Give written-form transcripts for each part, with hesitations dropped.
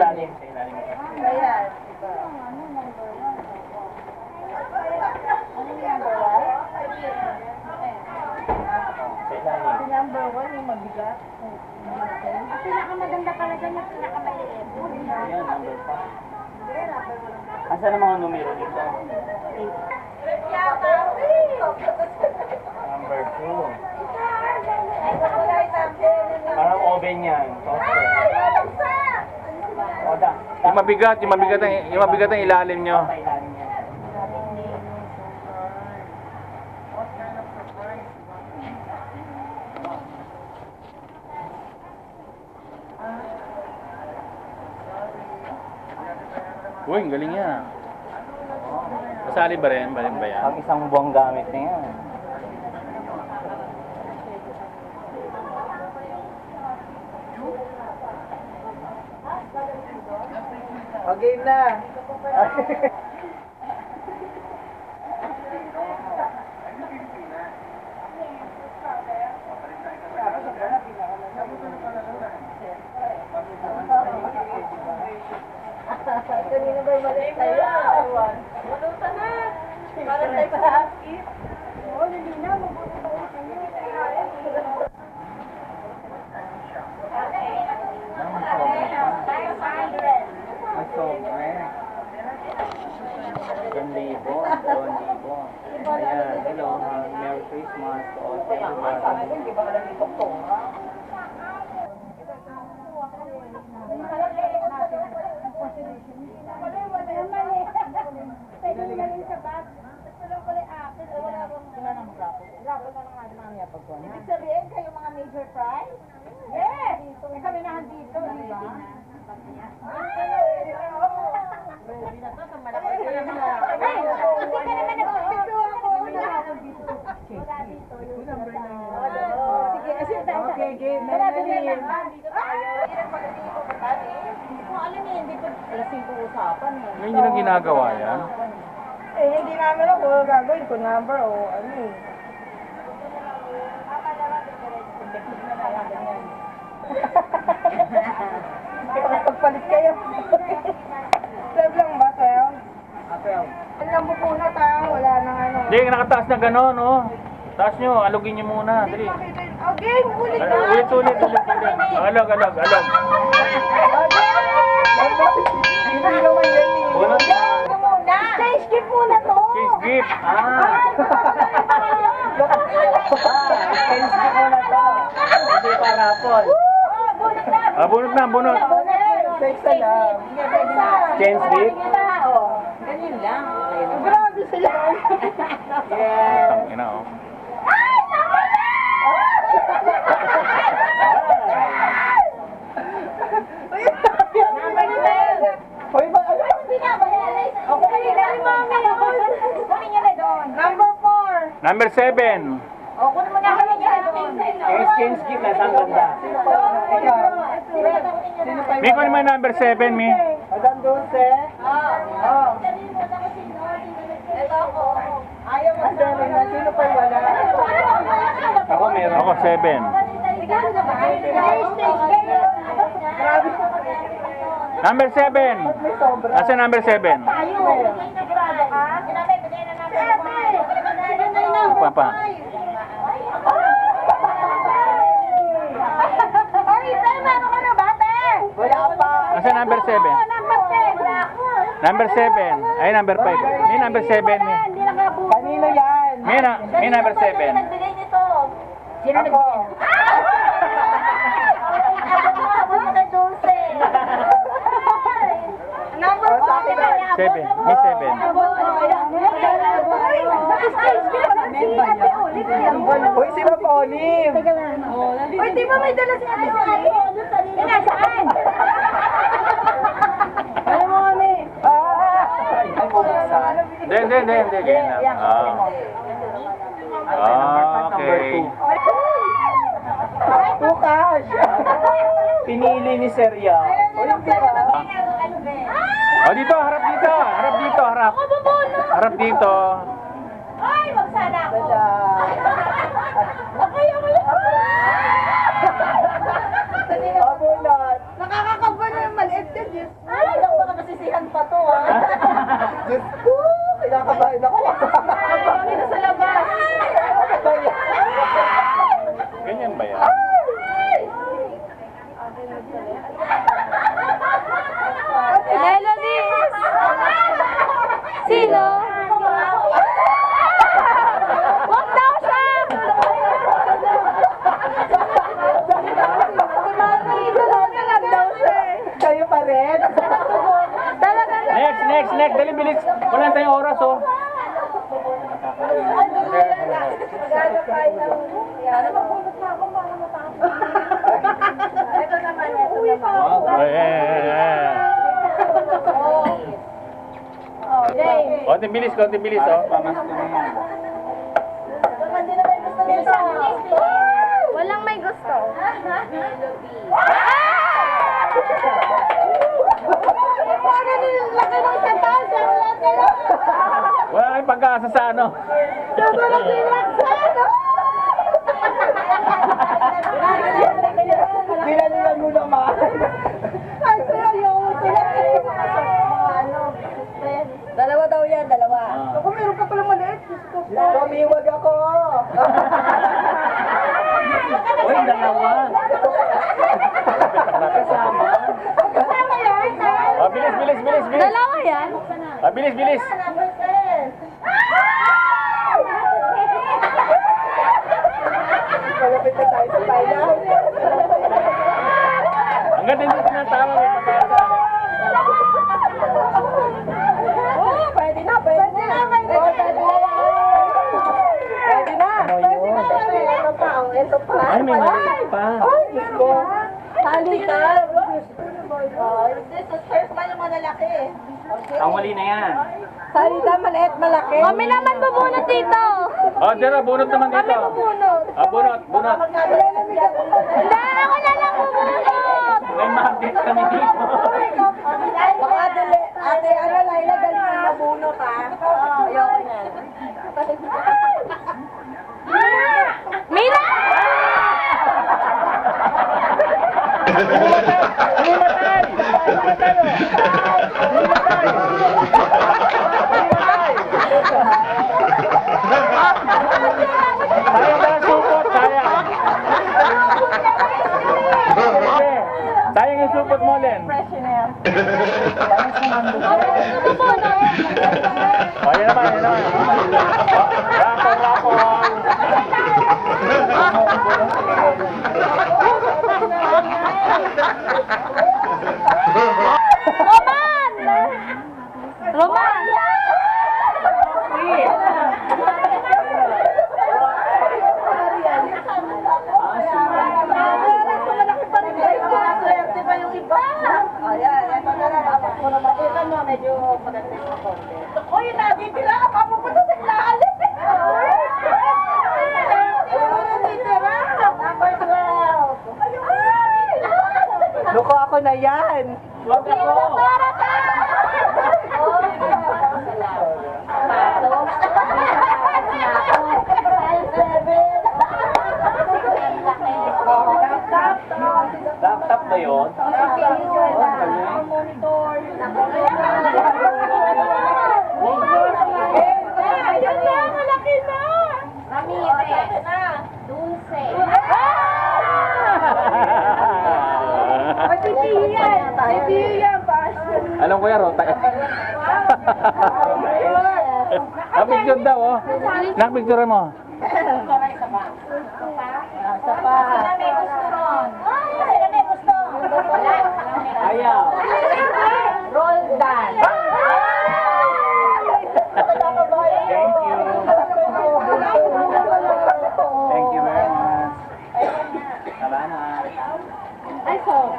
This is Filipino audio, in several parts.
ilalim. Sa ilalim. Ayan, diba? Ano number 1? Ano number 1? Sa ilalim. Si number 1 yung mabigat. Ang pinakamaganda pala dyan yung pinakamaliit. Ayan, number 5. Asan ang mga numero dito? Number 2. Parang oven yan. Toaster. Oda. Yung mabigat ang ilalim nyo. Sa ilalim yan. Uy, ang galing yan. Kasali ba rin? Ba yan? Ang isang buwang gamit na yan. Okay na. Kanina ba yung maliit tayo? Malutan na. Para tayo pa-skip. Oo, hindi na. Mabuti pa ulit kami. Ang sobre. 2,000. Ayan, hello. Merry Christmas. O, thank you. Hindi ba alam ito to? Ibig sabihin kayo mga major prize? Yes! Kami na dito, di ba? Okay, game. Ngayon yung ginagawa yan. Eh, hindi namin ako gagawin ko number o ano eh. Pagpalit kayo. Save lang ba, Teo? Apel. Ano lang bukuna tayo, wala nang ano. Hindi, nakataas na gano'n, no? Taas nyo, alugin nyo muna. Dali. Okay, ulit na. Ulit. Alog. Hindi naman yan eh. Bunot na. Change gift muna to. Case gift. Thanks ko muna to. Hindi pa rapon. Bunot na. Thanks na lang. Case gift. Ganyan lang. Grabe sila. Yes. Tangina, oh. Hoy, ba ano? Number 4. Number 7. Change gift na saan banda? Mi, kung naman number 7, Mi. Madam Dulce. Ayaw mo sa amin na sino pa wala. Ako meron. Ako 7. Number 7. May sobra. Nasa number 7? Papa. Wala pa. Nasa number 7? Number 7. Ay, number 5. May number 7, Mi. Kanino yan? May number 7. Ako. Number 7. May 7. Uy, si Ma'am Olive. Uy, di ba may dala si Ate Olive? Nasaan? Ano mo kami? Hindi. Ganyan lang. Okay. Tukas. Pinili ni Sir Yang. Uy, di ba? Oh, dito. Harap dito. Harap dito. Ay, magsana ako. Wala. Abunot. Nakakakaba na yung maliit yan, Diyos Sino? Wag daw siya! Kayo pa rin? Talaga na. Next. Dali, bilis. Wala tayong oras, oh. Ito naman, ito naman. Oh, Jay. Konti bilis, oh. Walang may gusto. Wala kayong pag-asa sa ano. Dinanilan mo naman. Dalawa daw yan, dalawa. Ako meron pa palang maliit. Tumiwag ako. Uy, dalawa. Kasama. Oh, bilis. Dalawa yan? Ah, bilis. Malapit na tayo sa Thailand. Hanggang din dito na tama, may pag-asa. Pwede na. Ito pa. Ay, may maliit pa. Diyos ko. Salitan. This is first man yung malalaki. Ang wali na yan. Salitan, maliit, malaki. Kami naman bubunot dito. Oh, Dara, bunot naman dito. Bubunot. Ah, bunot. Hindi, ako na lang bubunot. May magnet kami dito. Baka dali, ate, Laila, galing na nabunot, ha? Ayoko na. Mira! Sayang supot, sayang. Sayang yung supot mo, Len. Oh, yan naman. Rapol. Roman! Swerte pa yung iba. Ayan, ito na lang. Ito mo, medyo maganda yung konti. Uy, natitira ka pa mo sa ilalim. Number 12. Loko ako na yan. Wag ako. Laptop ba yun? Alam ko yan, Rota. Nakapicture daw, oh. Nakapicture mo. Ayaw. Roll down. Thank you very much. Salamat. Ay, so.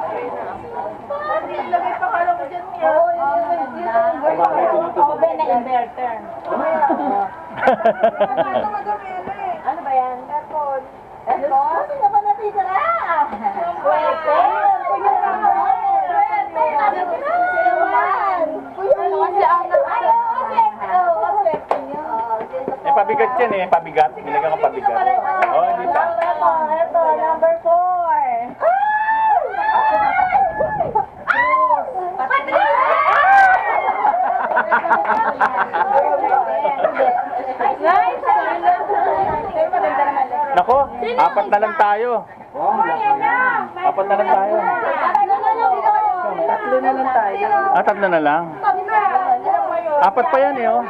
Lagay pa kala ko dyan niya. Oven na inverter. Ano ba yan? Aircon. Aircon? Kasi naman natitira. Pwede. Kuya naman. Eh, pabigat yan eh. Pabigat. Nilagyan ko pabigat. Oh, hindi pa. Ito, number 4. Nako, apat na lang tayo. Apat na lang tayo. Tatlo na lang tayo. Ah, tatlo na lang. Apat pa yan eh, oh.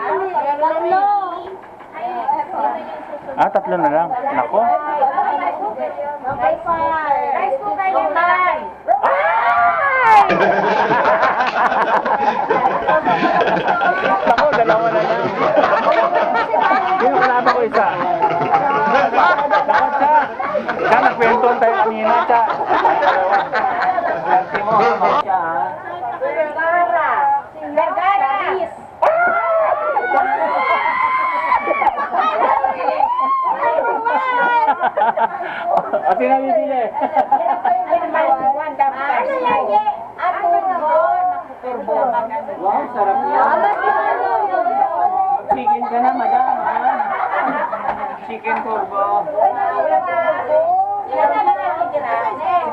Ah, tatlo na lang. Nako. Rice cooker yung nai. Nako, dalawa na lang. Sino kalaban ko isa? Lakad siya. Siya, nagkwentuhan tayo kanina, siya. Swerte mo, siya ha. Vergara. O, sino bibili? Wow, sarap yan. Chicken ka na, madam, ha? Chicken turbo.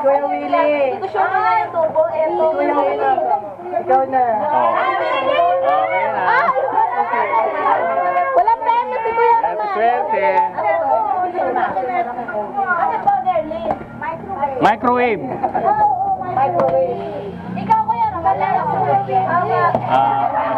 Kuya Willie. Ikaw na. Oh. Okay na. Wala premyo si Kuya Ito, swerte. Microwave. Ikaw, Kuya, wala na. Ah,